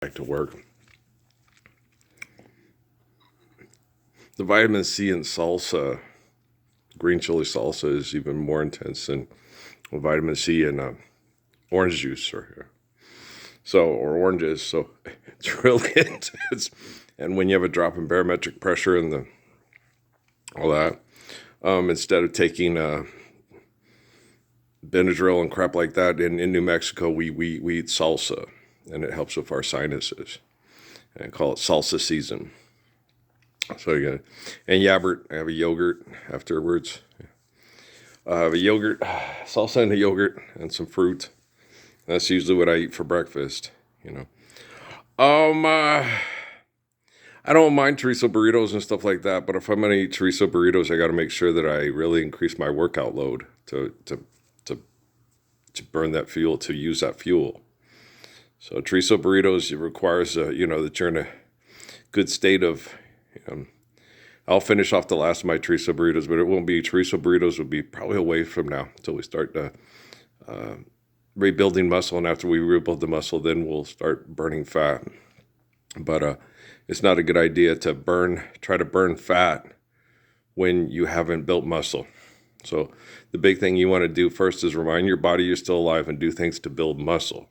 back to work. The vitamin C in salsa, green chili salsa, is even more intense than vitamin C in orange juice or oranges. So it's really intense. And when you have a drop in barometric pressure and all that, instead of taking Benadryl and crap like that in New Mexico, we eat salsa, and it helps with our sinuses. And I call it salsa season. So you got, and Yabbert, I have a yogurt afterwards. I have a yogurt, salsa and a yogurt and some fruit. That's usually what I eat for breakfast, you know. I don't mind chorizo burritos and stuff like that, but if I'm gonna eat chorizo burritos, I got to make sure that I really increase my workout load to burn that fuel, to use that fuel. So chorizo burritos, it requires that you're in a good state of. I'll finish off the last of my chorizo burritos, but it won't be chorizo burritos. Will be probably a way from now until we start rebuilding muscle, and after we rebuild the muscle, then we'll start burning fat. But it's not a good idea to try to burn fat when you haven't built muscle. So the big thing you want to do first is remind your body you're still alive and do things to build muscle.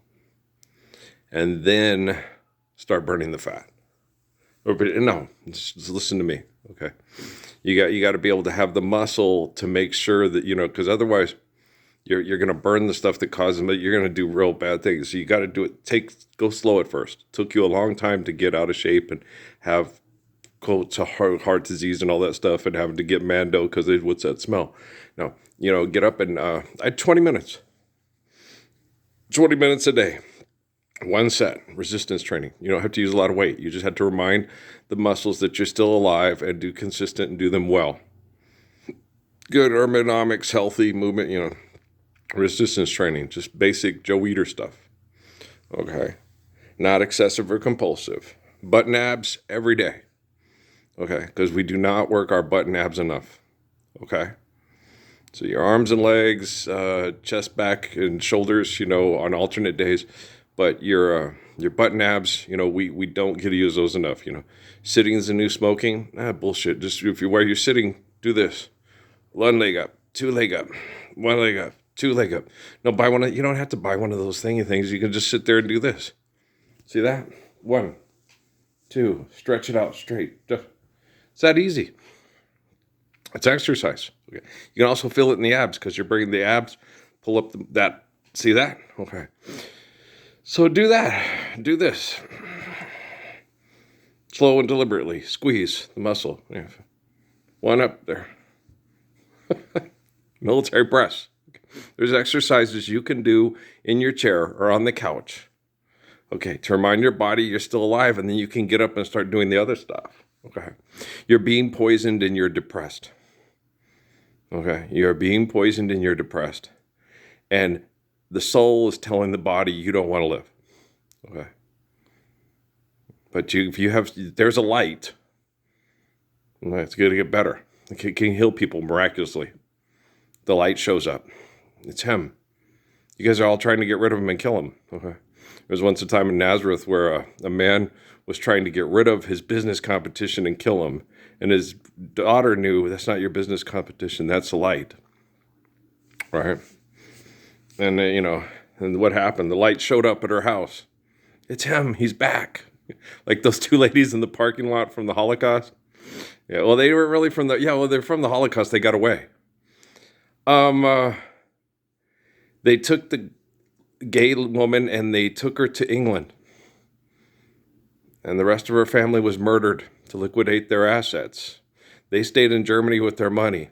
And then start burning the fat. No, just listen to me, okay? You got to be able to have the muscle to make sure that, because otherwise you're going to burn the stuff that causes them, you're going to do real bad things. So you got to do it, go slow at first. It took you a long time to get out of shape and have to heart disease and all that stuff and having to get Mando because what's that smell? No, get up and I had 20 minutes a day. One set, resistance training. You don't have to use a lot of weight. You just have to remind the muscles that you're still alive and do consistent and do them well. Good ergonomics, healthy movement, resistance training, just basic Joe Weider stuff. Okay. Not excessive or compulsive. Butt and abs every day. Okay. Because we do not work our butt and abs enough. Okay. So your arms and legs, chest, back, and shoulders, on alternate days. But your butt and abs, we don't get to use those enough. Sitting is the new smoking. Bullshit. Just while you're sitting, do this. One leg up, two leg up, one leg up, two leg up. No, buy one. You don't have to buy one of those thingy things. You can just sit there and do this. See that? 1, 2, stretch it out straight. It's that easy. It's exercise. Okay. You can also feel it in the abs because you're bringing the abs, pull up that. See that? Okay. So do that. Do this. Slow and deliberately. Squeeze the muscle. Yeah. One up there. Military press. There's exercises you can do in your chair or on the couch. Okay, to remind your body you're still alive, and then you can get up and start doing the other stuff. Okay. You're being poisoned and you're depressed. Okay. You're being poisoned and you're depressed. And the soul is telling the body you don't want to live. Okay. But there's a light. It's going to get better. It can heal people miraculously. The light shows up. It's him. You guys are all trying to get rid of him and kill him. Okay. There was once a time in Nazareth where a man was trying to get rid of his business competition and kill him. And his daughter knew, that's not your business competition. That's the light. Right? And, and what happened? The light showed up at her house. It's him. He's back. Like those two ladies in the parking lot from the Holocaust. Yeah, well, they weren't really they're from the Holocaust. They got away. They took the gay woman and they took her to England. And the rest of her family was murdered to liquidate their assets. They stayed in Germany with their money.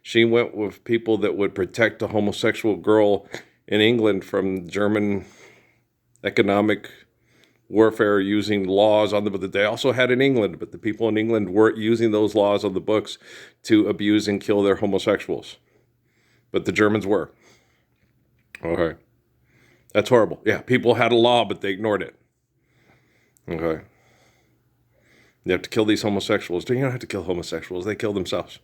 She went with people that would protect a homosexual girl in England from German economic warfare using laws on that they also had in England, but the people in England weren't using those laws on the books to abuse and kill their homosexuals. But the Germans were. Okay. That's horrible. Yeah, people had a law, but they ignored it. Okay. You have to kill these homosexuals. You don't have to kill homosexuals. They kill themselves.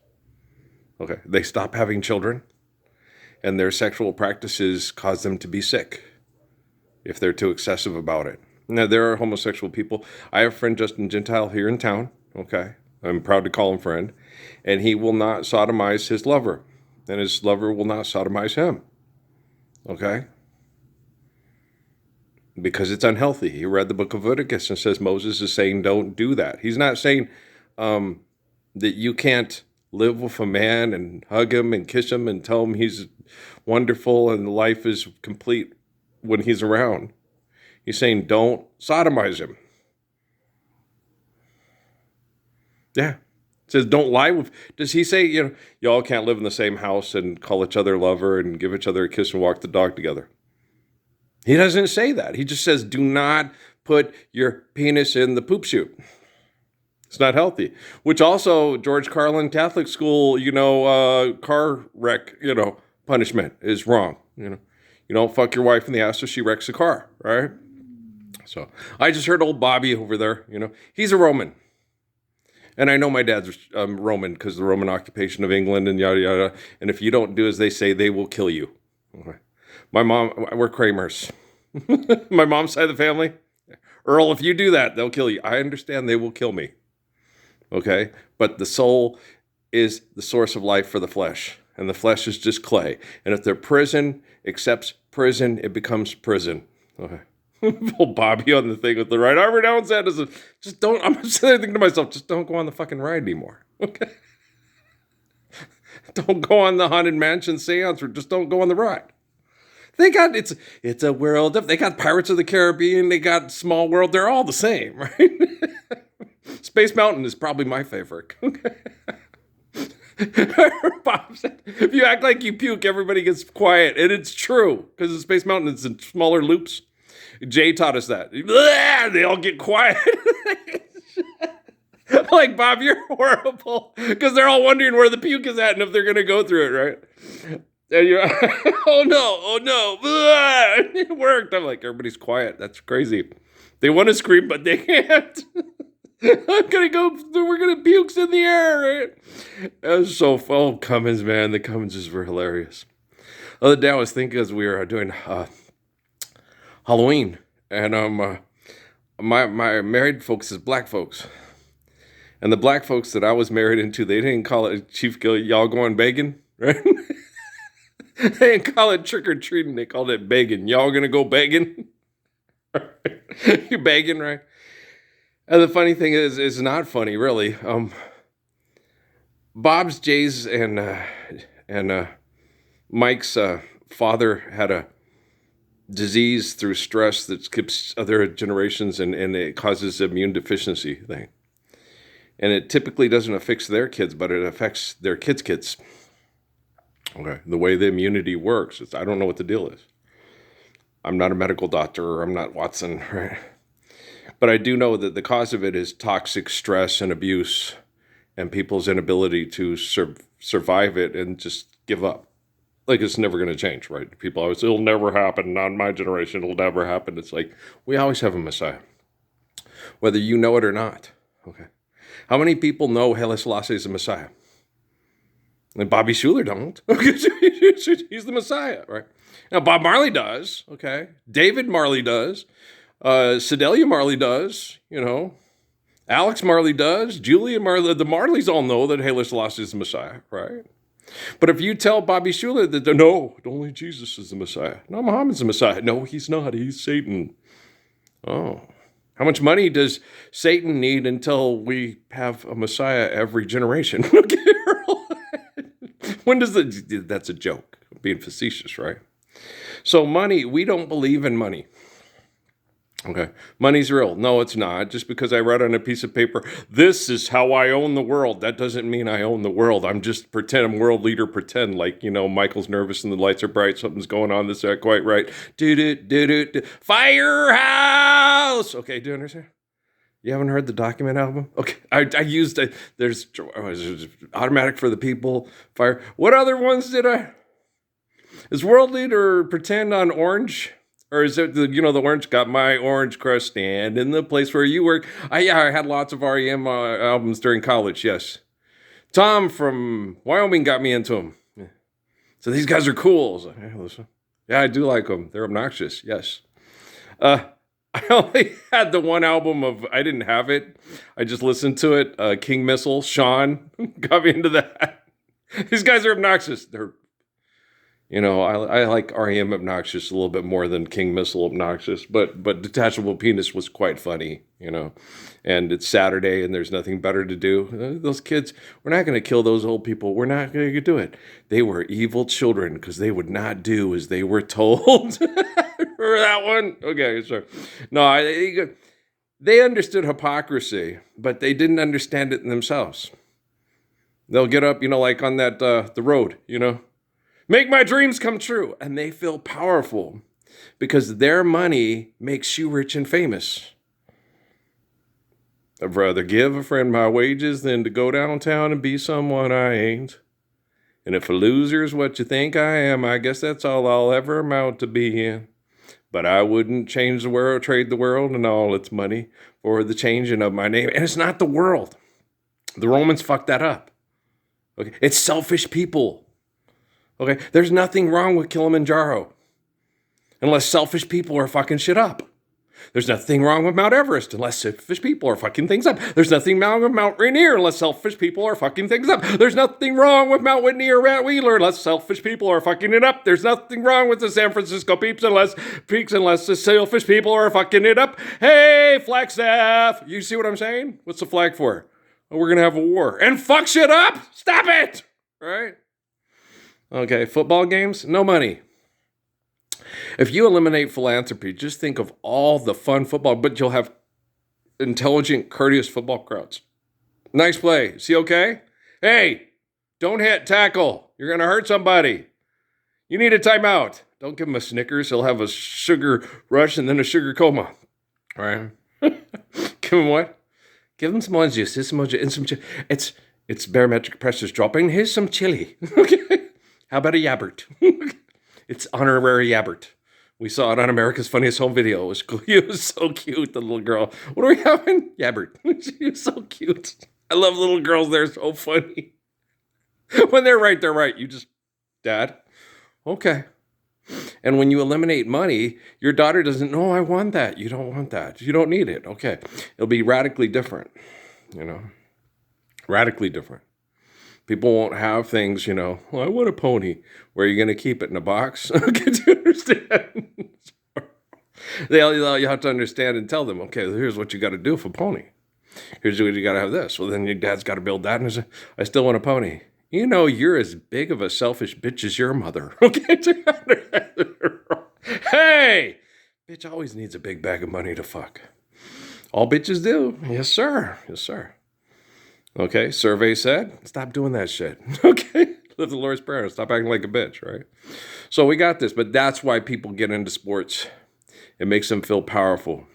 Okay. They stop having children, and their sexual practices cause them to be sick if they're too excessive about it. Now, there are homosexual people. I have a friend, Justin Gentile, here in town. Okay. I'm proud to call him friend. And he will not sodomize his lover. And his lover will not sodomize him. Okay. Because it's unhealthy. He read the book of Leviticus and says Moses is saying don't do that. He's not saying that you can't live with a man and hug him and kiss him and tell him he's wonderful and life is complete when he's around. He's saying don't sodomize him. Yeah. It says don't lie with. Does he say, y'all can't live in the same house and call each other lover and give each other a kiss and walk the dog together? He doesn't say that. He just says do not put your penis in the poop chute. It's not healthy. Which also, George Carlin Catholic School, car wreck, punishment is wrong. You don't fuck your wife in the ass so she wrecks the car, right? So I just heard old Bobby over there, he's a Roman. And I know my dad's Roman because the Roman occupation of England and yada, yada. And if you don't do as they say, they will kill you. Okay. My mom, we're Kramers. My mom's side of the family, Earl, if you do that, they'll kill you. I understand they will kill me. Okay? But the soul is the source of life for the flesh. And the flesh is just clay. And if their prison accepts prison, it becomes prison. Okay. Pull Bobby on the thing with the right arm down, said, just don't, I'm sitting there thinking to myself, just don't go on the fucking ride anymore. Okay? Don't go on the Haunted Mansion seance or just don't go on the ride. They got, it's a world of, they got Pirates of the Caribbean, they got Small World, they're all the same, right? Space Mountain is probably my favorite. Okay. Bob said, if you act like you puke, everybody gets quiet. And it's true, because in Space Mountain, it's in smaller loops. Jay taught us that. They all get quiet. Like, Bob, you're horrible. Because they're all wondering where the puke is at and if they're going to go through it, right? And you're, oh no. It worked. I'm like, everybody's quiet. That's crazy. They want to scream, but they can't. I'm going to go, we're going to pukes in the air, right? It was so fun. Cummins, man. The Cumminses were hilarious. The other day I was thinking as we were doing Halloween, and my married folks is black folks, and the black folks that I was married into, they didn't call it Chief Gill, y'all going begging, right? They didn't call it trick or treating, they called it begging. Y'all gonna go begging? You begging, right? And the funny thing is, it's not funny, really. Bob's, Jay's, and Mike's father had a disease through stress that skips other generations and it causes immune deficiency thing. And it typically doesn't affect their kids, but it affects their kids' kids. Okay, the way the immunity works, I don't know what the deal is. I'm not a medical doctor, I'm not Watson, right? But I do know that the cause of it is toxic stress and abuse and people's inability to survive it and just give up. Like, it's never going to change, right? People always say, it'll never happen. Not in my generation, it'll never happen. It's like, we always have a Messiah, whether you know it or not. Okay. How many people know Haile Selassie is the Messiah? And Bobby Schuller don't. He's the Messiah, right? Now, Bob Marley does, okay? David Marley does. Sedalia Marley does, Alex Marley does. Julia Marley. The Marleys all know that Haile Selassie is the Messiah, right? But if you tell Bobby Schuller that, no, only Jesus is the Messiah. No, Muhammad's the Messiah. No, he's not. He's Satan. Oh. How much money does Satan need until we have a Messiah every generation? When does that's a joke. I'm being facetious, right? So money, we don't believe in money. Okay. Money's real. No, it's not. Just because I write on a piece of paper, this is how I own the world. That doesn't mean I own the world. I'm just I'm world leader pretend. Like, Michael's nervous and the lights are bright. Something's going on. This is not quite right. Firehouse. Okay. Do you understand? You haven't heard the Document album? Okay. I used, there's Automatic for the People. Fire. What other ones did is world leader pretend on Orange? Or is it, the Orange got my orange crust stand in the place where you work? I had lots of REM albums during college, yes. Tom from Wyoming got me into them. Yeah. So these guys are cool. So, yeah, I do like them. They're obnoxious, yes. I only had the one album of, I didn't have it. I just listened to it. King Missile, Sean got me into that. These guys are obnoxious. I like REM obnoxious a little bit more than King Missile obnoxious, but Detachable Penis was quite funny, and it's Saturday and there's nothing better to do. Those kids, we're not going to kill those old people. We're not going to do it. They were evil children because they would not do as they were told. Remember that one? Okay, sure. No, they understood hypocrisy, but they didn't understand it in themselves. They'll get up, like on that, the road, make my dreams come true. And they feel powerful because their money makes you rich and famous. I'd rather give a friend my wages than to go downtown and be someone I ain't. And if a loser's what you think I am, I guess that's all I'll ever amount to being. But I wouldn't change the world, trade the world and all its money for the changing of my name. And it's not the world. The Romans fucked that up. Okay, it's selfish people. Okay, there's nothing wrong with Kilimanjaro unless selfish people are fucking shit up. There's nothing wrong with Mount Everest unless selfish people are fucking things up. There's nothing wrong with Mount Rainier unless selfish people are fucking things up. There's nothing wrong with Mount Whitney or Mount Wheeler unless selfish people are fucking it up. There's nothing wrong with the San Francisco peaks unless the selfish people are fucking it up. Hey, Flagstaff, you see what I'm saying? What's the flag for? Oh, we're gonna have a war and fuck shit up. Stop it. Right? Okay, football games, no money. If you eliminate philanthropy, just think of all the fun football, but you'll have intelligent, courteous football crowds. Nice play. See, okay? Hey, don't hit, tackle. You're going to hurt somebody. You need a timeout. Don't give him a Snickers. He'll have a sugar rush and then a sugar coma. All right? Give him what? Give him some orange juice. Here's some orange juice and some chili. It's barometric pressure's dropping. Here's some chili. Okay? How about a Yabbert? It's honorary Yabbert. We saw it on America's Funniest Home Video. It was so cute, the little girl. What are we having? Yabbert. She was so cute. I love little girls. They're so funny. When they're right, they're right. You just, Dad, okay. And when you eliminate money, your daughter doesn't know, I want that. You don't want that. You don't need it. Okay. It'll be radically different, radically different. People won't have things, well, I want a pony. Where are you going to keep it? In a box? Okay, do you understand? You have to understand and tell them, okay, here's what you got to do for a pony. Here's what you got to have this. Well, then your dad's got to build that. And I still want a pony. You're as big of a selfish bitch as your mother. Okay? Hey! Bitch always needs a big bag of money to fuck. All bitches do. Yes, sir. Yes, sir. Okay, survey said, stop doing that shit. Okay, live the Lord's Prayer. Stop acting like a bitch, right? So we got this, but that's why people get into sports. It makes them feel powerful.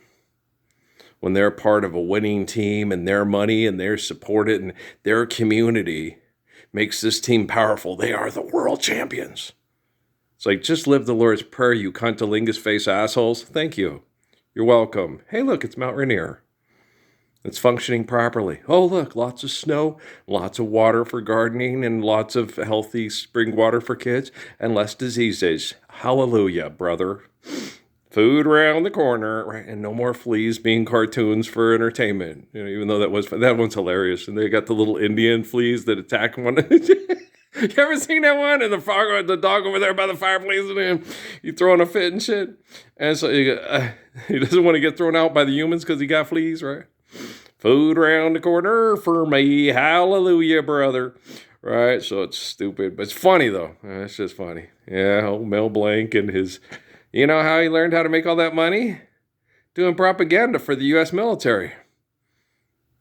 When they're part of a winning team and their money and they're supported and their community makes this team powerful. They are the world champions. It's like, just live the Lord's Prayer, you cunnilingus face assholes. Thank you. You're welcome. Hey, look, it's Mount Rainier. It's functioning properly. Oh, look, lots of snow, lots of water for gardening, and lots of healthy spring water for kids, and less diseases. Hallelujah, brother. Food around the corner, right? And no more fleas being cartoons for entertainment. Even though that one's hilarious. And they got the little Indian fleas that attack one. You ever seen that one? And the dog over there by the fireplace, and he throwing a fit and shit. And so he doesn't want to get thrown out by the humans because he got fleas, right? Food around the corner for me. Hallelujah, brother. Right? So it's stupid. But it's funny, though. It's just funny. Yeah, old Mel Blanc and his... You know how he learned how to make all that money? Doing propaganda for the U.S. military.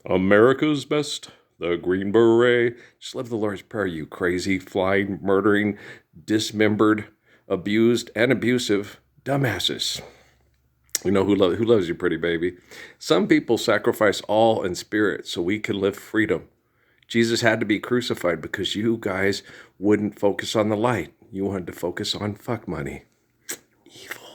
America's best, the Green Beret. Just live the Lord's Prayer, you crazy, flying, murdering, dismembered, abused, and abusive dumbasses. You know who loves you, pretty baby. Some people sacrifice all in spirit so we can live freedom. Jesus had to be crucified because you guys wouldn't focus on the light. You wanted to focus on fuck money. Evil.